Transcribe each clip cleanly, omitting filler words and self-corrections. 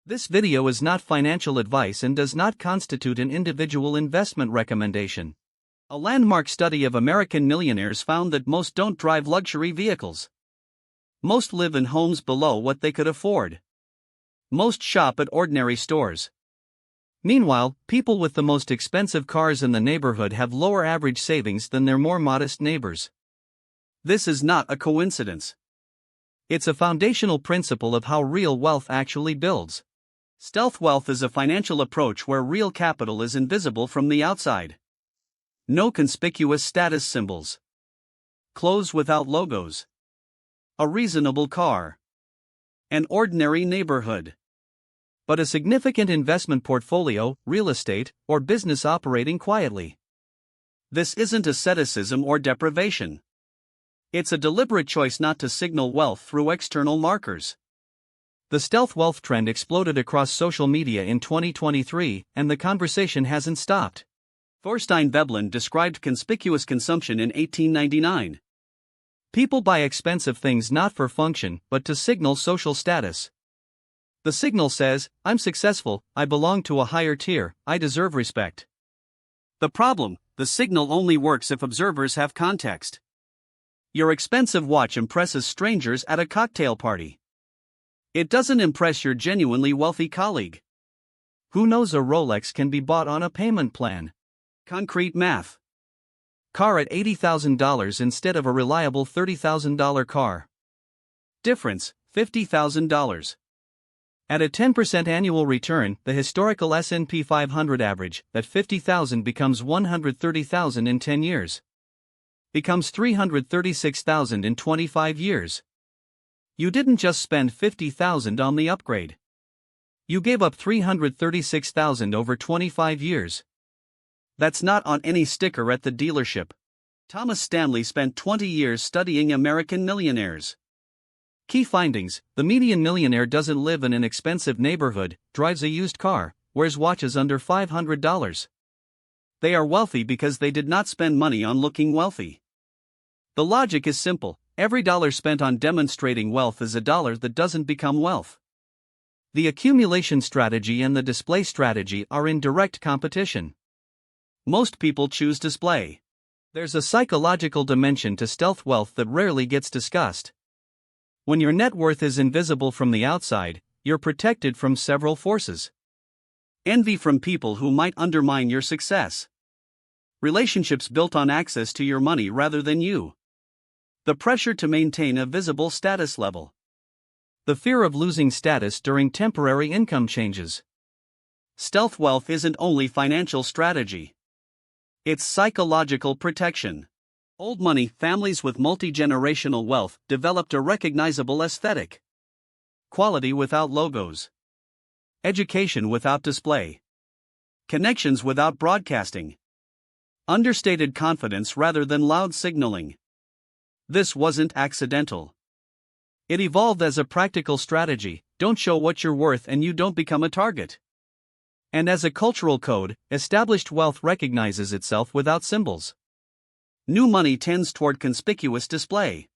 This video is not financial advice and does not constitute an individual investment recommendation. A landmark study of American millionaires found that most don't drive luxury vehicles. Most live in homes below what they could afford. Most shop at ordinary stores. Meanwhile, people with the most expensive cars in the neighborhood have lower average savings than their more modest neighbors. This is not a coincidence. It's a foundational principle of how real wealth actually builds. Stealth wealth is a financial approach where real capital is invisible from the outside. No conspicuous status symbols. Clothes without logos. A reasonable car. An ordinary neighborhood. But a significant investment portfolio, real estate, or business operating quietly. This isn't asceticism or deprivation. It's a deliberate choice not to signal wealth through external markers. The stealth wealth trend exploded across social media in 2023, and the conversation hasn't stopped. Thorstein Veblen described conspicuous consumption in 1899. People buy expensive things not for function, but to signal social status. The signal says, I'm successful, I belong to a higher tier, I deserve respect. The problem, the signal only works if observers have context. Your expensive watch impresses strangers at a cocktail party. It doesn't impress your genuinely wealthy colleague. Who knows a Rolex can be bought on a payment plan? Concrete math. Car at $80,000 instead of a reliable $30,000 car. Difference, $50,000. At a 10% annual return, the historical S&P 500 average, that $50,000 becomes $130,000 in 10 years. Becomes $336,000 in 25 years. You didn't just spend $50,000 on the upgrade. You gave up $336,000 over 25 years. That's not on any sticker at the dealership. Thomas Stanley spent 20 years studying American millionaires. Key findings: the median millionaire doesn't live in an expensive neighborhood, drives a used car, wears watches under $500. They are wealthy because they did not spend money on looking wealthy. The logic is simple: every dollar spent on demonstrating wealth is a dollar that doesn't become wealth. The accumulation strategy and the display strategy are in direct competition. Most people choose display. There's a psychological dimension to stealth wealth that rarely gets discussed. When your net worth is invisible from the outside, you're protected from several forces. Envy from people who might undermine your success. Relationships built on access to your money rather than you. The pressure to maintain a visible status level. The fear of losing status during temporary income changes. Stealth wealth isn't only financial strategy. It's psychological protection. Old money families with multi-generational wealth developed a recognizable aesthetic. Quality without logos. Education without display. Connections without broadcasting. Understated confidence rather than loud signaling. This wasn't accidental. It evolved as a practical strategy: don't show what you're worth and you don't become a target. And as a cultural code, established wealth recognizes itself without symbols. New money tends toward conspicuous display.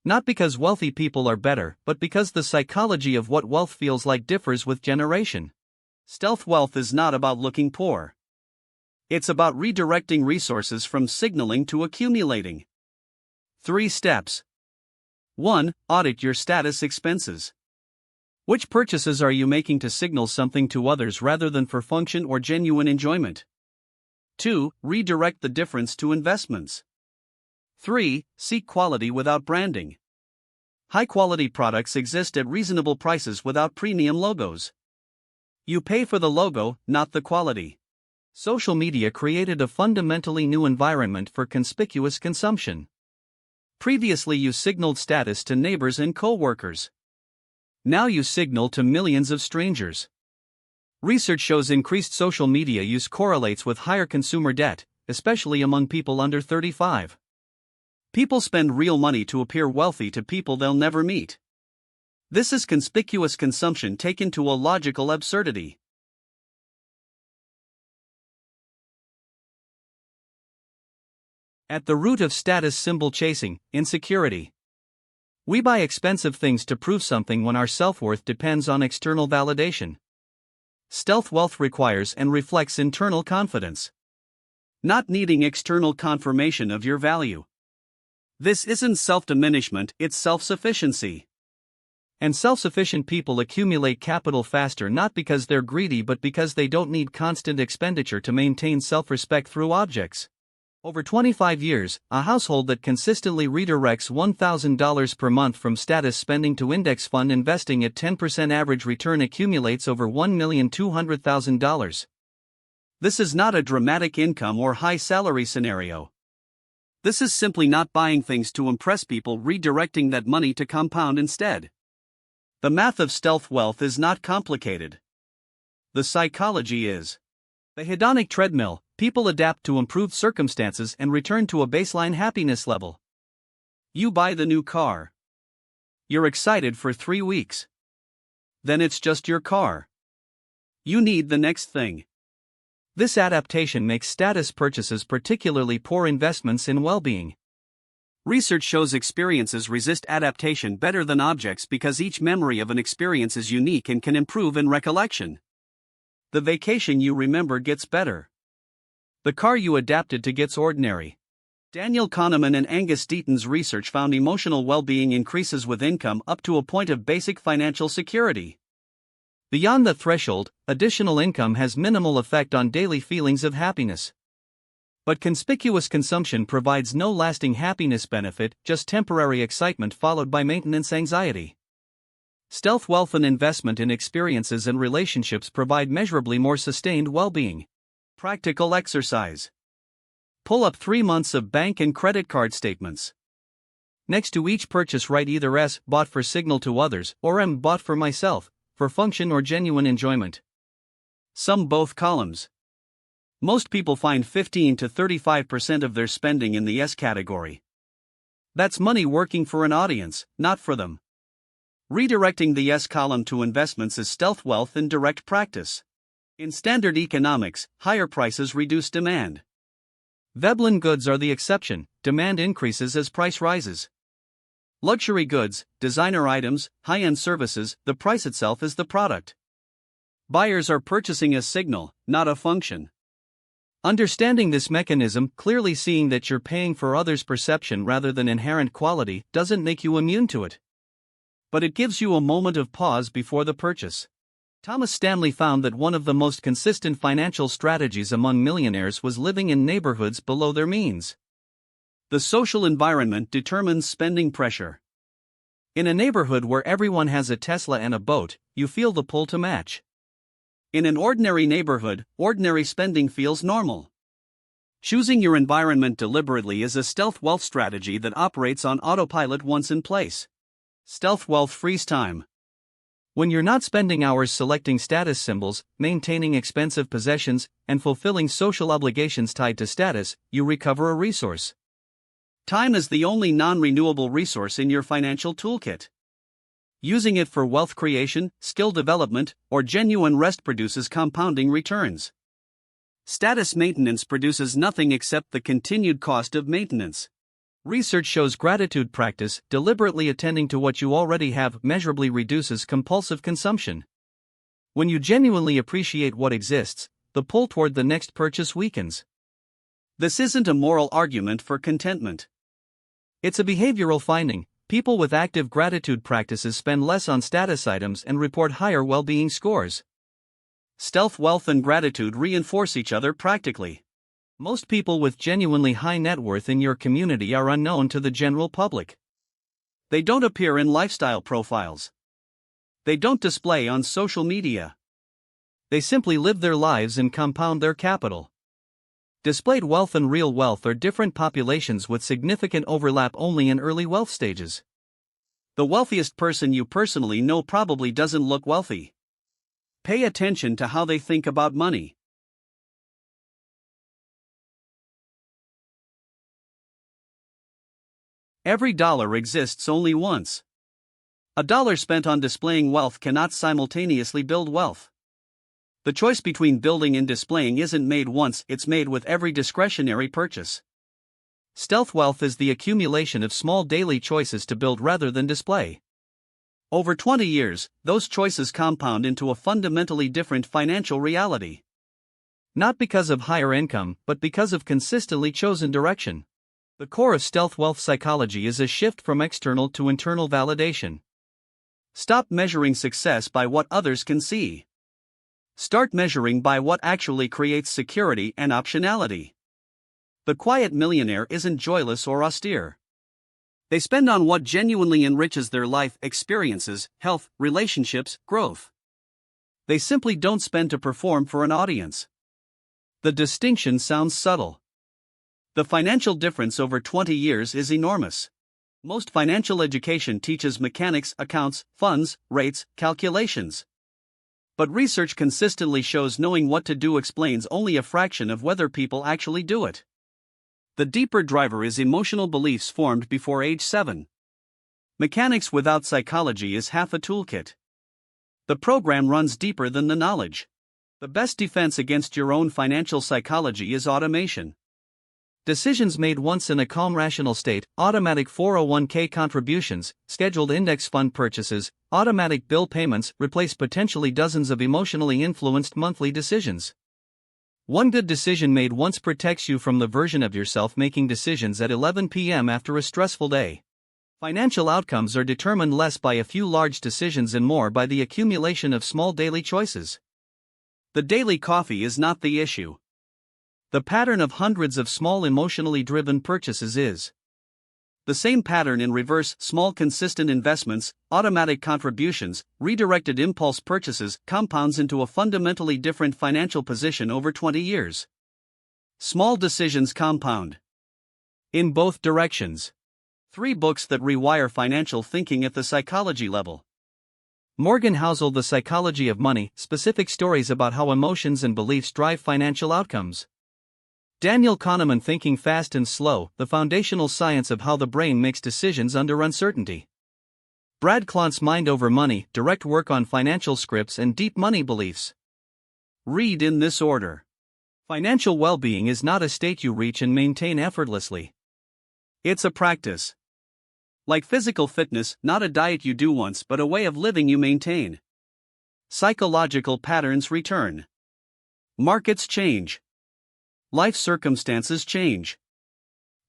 Not because wealthy people are better, but because the psychology of what wealth feels like differs with generation. Stealth wealth is not about looking poor. It's about redirecting resources from signaling to accumulating. 3 steps. 1. Audit your status expenses. Which purchases are you making to signal something to others rather than for function or genuine enjoyment? 2. Redirect the difference to investments. 3. Seek quality without branding. High-quality products exist at reasonable prices without premium logos. You pay for the logo, not the quality. Social media created a fundamentally new environment for conspicuous consumption. Previously you signaled status to neighbors and co-workers. Now you signal to millions of strangers. Research shows increased social media use correlates with higher consumer debt, especially among people under 35. People spend real money to appear wealthy to people they'll never meet. This is conspicuous consumption taken to a logical absurdity. At the root of status symbol chasing, insecurity. We buy expensive things to prove something when our self-worth depends on external validation. Stealth wealth requires and reflects internal confidence, not needing external confirmation of your value. This isn't self-diminishment, it's self-sufficiency. And self-sufficient people accumulate capital faster not because they're greedy but because they don't need constant expenditure to maintain self-respect through objects. Over 25 years, a household that consistently redirects $1,000 per month from status spending to index fund investing at 10% average return accumulates over $1,200,000. This is not a dramatic income or high salary scenario. This is simply not buying things to impress people, redirecting that money to compound instead. The math of stealth wealth is not complicated. The psychology is. The hedonic treadmill, people adapt to improved circumstances and return to a baseline happiness level. You buy the new car. You're excited for 3 weeks. Then it's just your car. You need the next thing. This adaptation makes status purchases particularly poor investments in well-being. Research shows experiences resist adaptation better than objects because each memory of an experience is unique and can improve in recollection. The vacation you remember gets better. The car you adapted to gets ordinary. Daniel Kahneman and Angus Deaton's research found emotional well-being increases with income up to a point of basic financial security. Beyond the threshold, additional income has minimal effect on daily feelings of happiness. But conspicuous consumption provides no lasting happiness benefit, just temporary excitement followed by maintenance anxiety. Stealth wealth and investment in experiences and relationships provide measurably more sustained well-being. Practical exercise. Pull up 3 months of bank and credit card statements. Next to each purchase write either S, bought for signal to others, or M, bought for myself, for function or genuine enjoyment. Sum both columns. Most people find 15 to 35% of their spending in the S category. That's money working for an audience, not for them. Redirecting the S column to investments is stealth wealth in direct practice. In standard economics, higher prices reduce demand. Veblen goods are the exception, demand increases as price rises. Luxury goods, designer items, high-end services, the price itself is the product. Buyers are purchasing a signal, not a function. Understanding this mechanism, clearly seeing that you're paying for others' perception rather than inherent quality, doesn't make you immune to it. But it gives you a moment of pause before the purchase. Thomas Stanley found that one of the most consistent financial strategies among millionaires was living in neighborhoods below their means. The social environment determines spending pressure. In a neighborhood where everyone has a Tesla and a boat, you feel the pull to match. In an ordinary neighborhood, ordinary spending feels normal. Choosing your environment deliberately is a stealth wealth strategy that operates on autopilot once in place. Stealth wealth frees time. When you're not spending hours selecting status symbols, maintaining expensive possessions, and fulfilling social obligations tied to status, you recover a resource. Time is the only non-renewable resource in your financial toolkit. Using it for wealth creation, skill development, or genuine rest produces compounding returns. Status maintenance produces nothing except the continued cost of maintenance. Research shows gratitude practice, deliberately attending to what you already have, measurably reduces compulsive consumption. When you genuinely appreciate what exists, the pull toward the next purchase weakens. This isn't a moral argument for contentment. It's a behavioral finding. People with active gratitude practices spend less on status items and report higher well-being scores. Stealth wealth and gratitude reinforce each other practically. Most people with genuinely high net worth in your community are unknown to the general public. They don't appear in lifestyle profiles. They don't display on social media. They simply live their lives and compound their capital. Displayed wealth and real wealth are different populations with significant overlap only in early wealth stages. The wealthiest person you personally know probably doesn't look wealthy. Pay attention to how they think about money. Every dollar exists only once. A dollar spent on displaying wealth cannot simultaneously build wealth. The choice between building and displaying isn't made once, it's made with every discretionary purchase. Stealth wealth is the accumulation of small daily choices to build rather than display. Over 20 years, those choices compound into a fundamentally different financial reality. Not because of higher income, but because of consistently chosen direction. The core of stealth wealth psychology is a shift from external to internal validation. Stop measuring success by what others can see. Start measuring by what actually creates security and optionality. The quiet millionaire isn't joyless or austere. They spend on what genuinely enriches their life experiences, health, relationships, growth. They simply don't spend to perform for an audience. The distinction sounds subtle. The financial difference over 20 years is enormous. Most financial education teaches mechanics, accounts, funds, rates, calculations. But research consistently shows knowing what to do explains only a fraction of whether people actually do it. The deeper driver is emotional beliefs formed before age 7. Mechanics without psychology is half a toolkit. The program runs deeper than the knowledge. The best defense against your own financial psychology is automation. Decisions made once in a calm rational state, automatic 401k contributions, scheduled index fund purchases, automatic bill payments replace potentially dozens of emotionally influenced monthly decisions. One good decision made once protects you from the version of yourself making decisions at 11 p.m. after a stressful day. Financial outcomes are determined less by a few large decisions and more by the accumulation of small daily choices. The daily coffee is not the issue. The pattern of hundreds of small emotionally driven purchases is. The same pattern in reverse: small consistent investments, automatic contributions, redirected impulse purchases compounds into a fundamentally different financial position over 20 years. Small decisions compound. In both directions. 3 books that rewire financial thinking at the psychology level. Morgan Housel, The Psychology of Money, specific stories about how emotions and beliefs drive financial outcomes. Daniel Kahneman, Thinking Fast and Slow, The Foundational Science of How the Brain Makes Decisions Under Uncertainty. Brad Klontz, Mind Over Money, Direct Work on Financial Scripts and Deep Money Beliefs. Read in this order. Financial well-being is not a state you reach and maintain effortlessly. It's a practice. Like physical fitness, not a diet you do once but a way of living you maintain. Psychological patterns return. Markets change. Life circumstances change.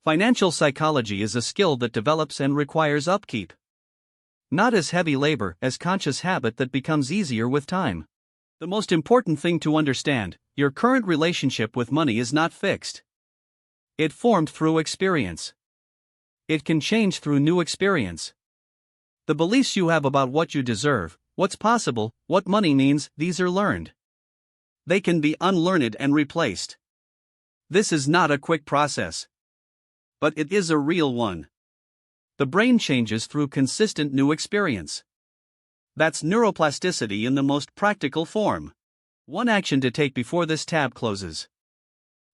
Financial psychology is a skill that develops and requires upkeep. Not as heavy labor, as conscious habit that becomes easier with time. The most important thing to understand: your current relationship with money is not fixed. It formed through experience. It can change through new experience. The beliefs you have about what you deserve, what's possible, what money means, these are learned. They can be unlearned and replaced. This is not a quick process. But it is a real one. The brain changes through consistent new experience. That's neuroplasticity in the most practical form. One action to take before this tab closes.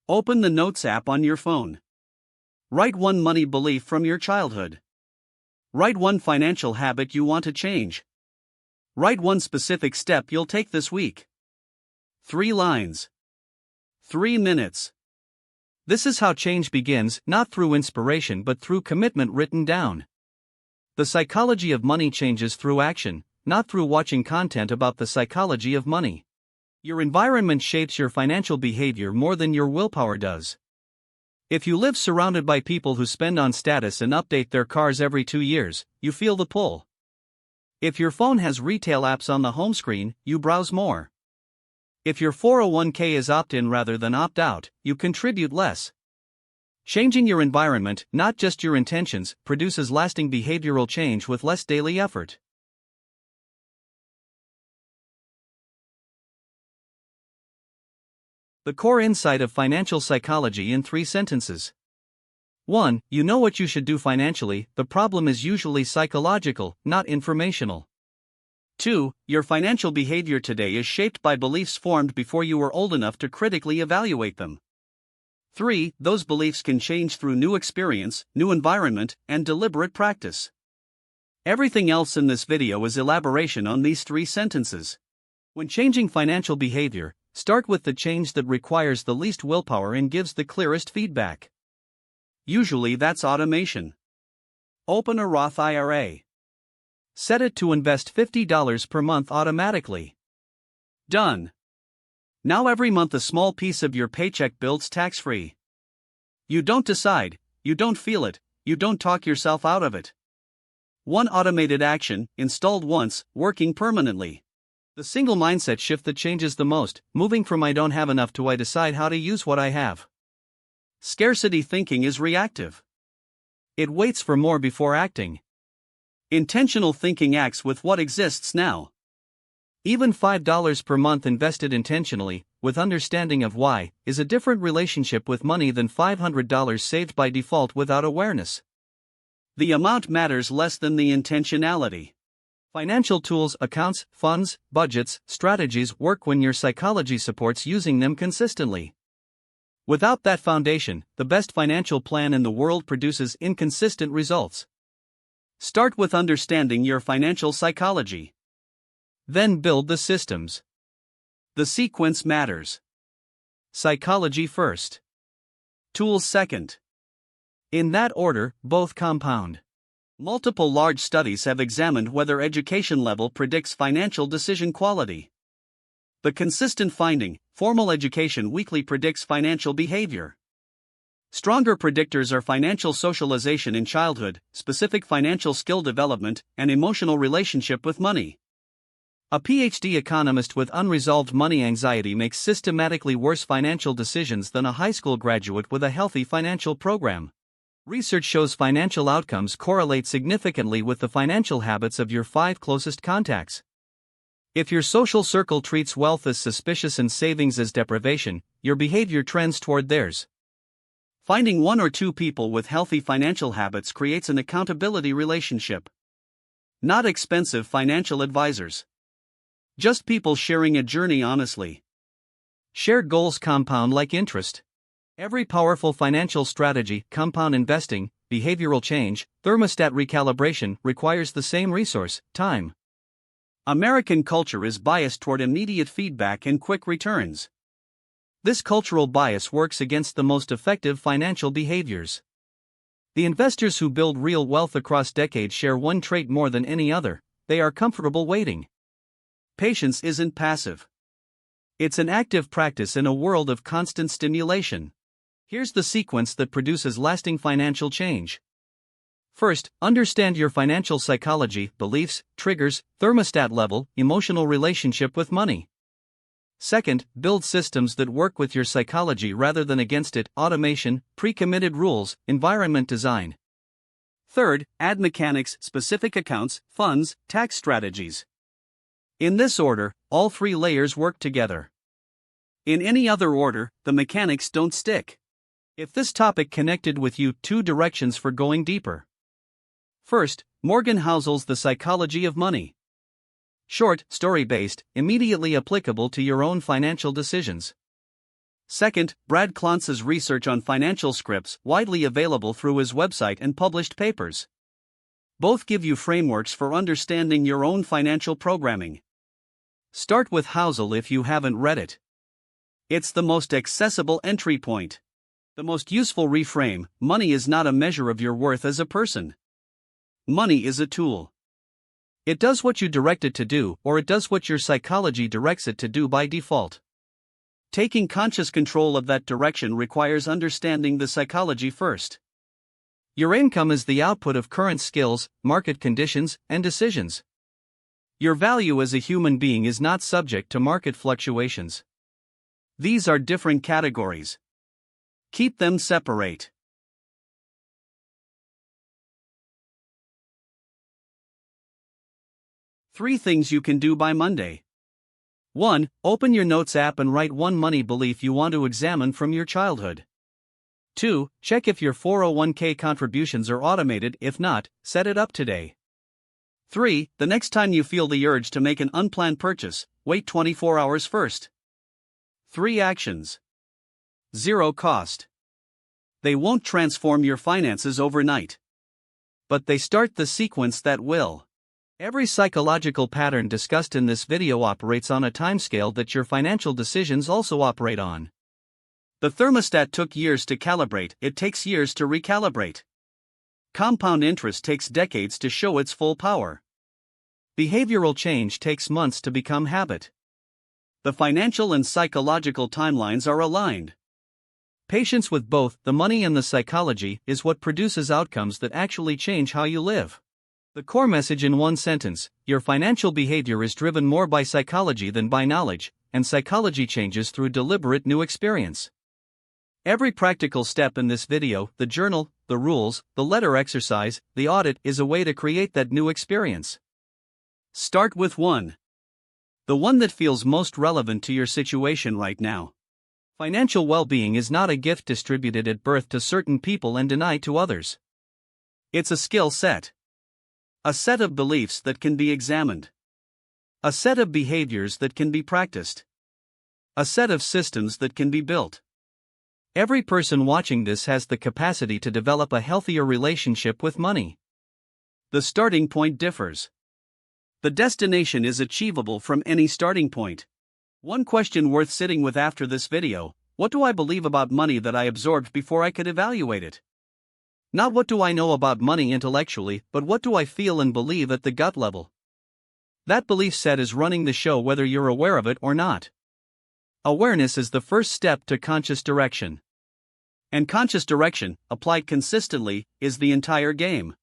Open the Notes app on your phone. Write one money belief from your childhood. Write one financial habit you want to change. Write one specific step you'll take this week. 3 lines. 3 minutes. This is how change begins, not through inspiration but through commitment written down. The psychology of money changes through action, not through watching content about the psychology of money. Your environment shapes your financial behavior more than your willpower does. If you live surrounded by people who spend on status and update their cars every 2 years, you feel the pull. If your phone has retail apps on the home screen, you browse more. If your 401k is opt-in rather than opt-out, you contribute less. Changing your environment, not just your intentions, produces lasting behavioral change with less daily effort. The core insight of financial psychology in 3 sentences. 1. You know what you should do financially. The problem is usually psychological, not informational. 2. Your financial behavior today is shaped by beliefs formed before you were old enough to critically evaluate them. 3. Those beliefs can change through new experience, new environment, and deliberate practice. Everything else in this video is elaboration on these 3 sentences. When changing financial behavior, start with the change that requires the least willpower and gives the clearest feedback. Usually that's automation. Open a Roth IRA. Set it to invest $50 per month automatically. Done. Now every month a small piece of your paycheck builds tax-free. You don't decide, you don't feel it, you don't talk yourself out of it. One automated action, installed once, working permanently. The single mindset shift that changes the most, moving from I don't have enough to I decide how to use what I have. Scarcity thinking is reactive. It waits for more before acting. Intentional thinking acts with what exists now. Even $5 per month invested intentionally, with understanding of why, is a different relationship with money than $500 saved by default without awareness. The amount matters less than the intentionality. Financial tools, accounts, funds, budgets, strategies work when your psychology supports using them consistently. Without that foundation, the best financial plan in the world produces inconsistent results. Start with understanding your financial psychology. Then build the systems. The sequence matters. Psychology first. Tools second. In that order, both compound. Multiple large studies have examined whether education level predicts financial decision quality. The consistent finding, formal education weakly predicts financial behavior. Stronger predictors are financial socialization in childhood, specific financial skill development, and emotional relationship with money. A PhD economist with unresolved money anxiety makes systematically worse financial decisions than a high school graduate with a healthy financial program. Research shows financial outcomes correlate significantly with the financial habits of your 5 closest contacts. If your social circle treats wealth as suspicious and savings as deprivation, your behavior trends toward theirs. Finding 1 or 2 people with healthy financial habits creates an accountability relationship. Not expensive financial advisors. Just people sharing a journey honestly. Shared goals compound like interest. Every powerful financial strategy, compound investing, behavioral change, thermostat recalibration, requires the same resource, time. American culture is biased toward immediate feedback and quick returns. This cultural bias works against the most effective financial behaviors. The investors who build real wealth across decades share one trait more than any other: they are comfortable waiting. Patience isn't passive. It's an active practice in a world of constant stimulation. Here's the sequence that produces lasting financial change. First, understand your financial psychology, beliefs, triggers, thermostat level, emotional relationship with money. Second, build systems that work with your psychology rather than against it: automation, pre-committed rules, environment design. Third, add mechanics, specific accounts, funds, tax strategies. In this order, all 3 layers work together. In any other order, the mechanics don't stick. If this topic connected with you, 2 directions for going deeper. First, Morgan Housel's The Psychology of Money. Short, story-based, immediately applicable to your own financial decisions. Second, Brad Clontze's research on financial scripts, widely available through his website and published papers. Both give you frameworks for understanding your own financial programming. Start with Housel if you haven't read it. It's the most accessible entry point. The most useful reframe: money is not a measure of your worth as a person. Money is a tool. It does what you direct it to do, or it does what your psychology directs it to do by default. Taking conscious control of that direction requires understanding the psychology first. Your income is the output of current skills, market conditions, and decisions. Your value as a human being is not subject to market fluctuations. These are different categories. Keep them separate. Three things you can do by Monday. 1. Open your Notes app and write one money belief you want to examine from your childhood. 2. Check if your 401k contributions are automated. If not, set it up today. 3. The next time you feel the urge to make an unplanned purchase, wait 24 hours first. 3 actions. 0 cost. They won't transform your finances overnight. But they start the sequence that will. Every psychological pattern discussed in this video operates on a timescale that your financial decisions also operate on. The thermostat took years to calibrate, it takes years to recalibrate. Compound interest takes decades to show its full power. Behavioral change takes months to become habit. The financial and psychological timelines are aligned. Patience with both the money and the psychology is what produces outcomes that actually change how you live. The core message in one sentence: your financial behavior is driven more by psychology than by knowledge, and psychology changes through deliberate new experience. Every practical step in this video, the journal, the rules, the letter exercise, the audit, is a way to create that new experience. Start with one. The one that feels most relevant to your situation right now. Financial well-being is not a gift distributed at birth to certain people and denied to others. It's a skill set. A set of beliefs that can be examined. A set of behaviors that can be practiced. A set of systems that can be built. Every person watching this has the capacity to develop a healthier relationship with money. The starting point differs. The destination is achievable from any starting point. One question worth sitting with after this video: what do I believe about money that I absorbed before I could evaluate it? Not what do I know about money intellectually, but what do I feel and believe at the gut level? That belief set is running the show whether you're aware of it or not. Awareness is the first step to conscious direction. And conscious direction, applied consistently, is the entire game.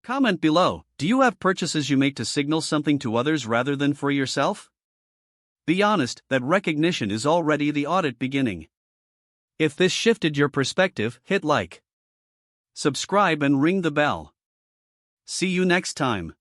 Comment below: do you have purchases you make to signal something to others rather than for yourself? Be honest, that recognition is already the audit beginning. If this shifted your perspective, hit like, subscribe and ring the bell. See you next time.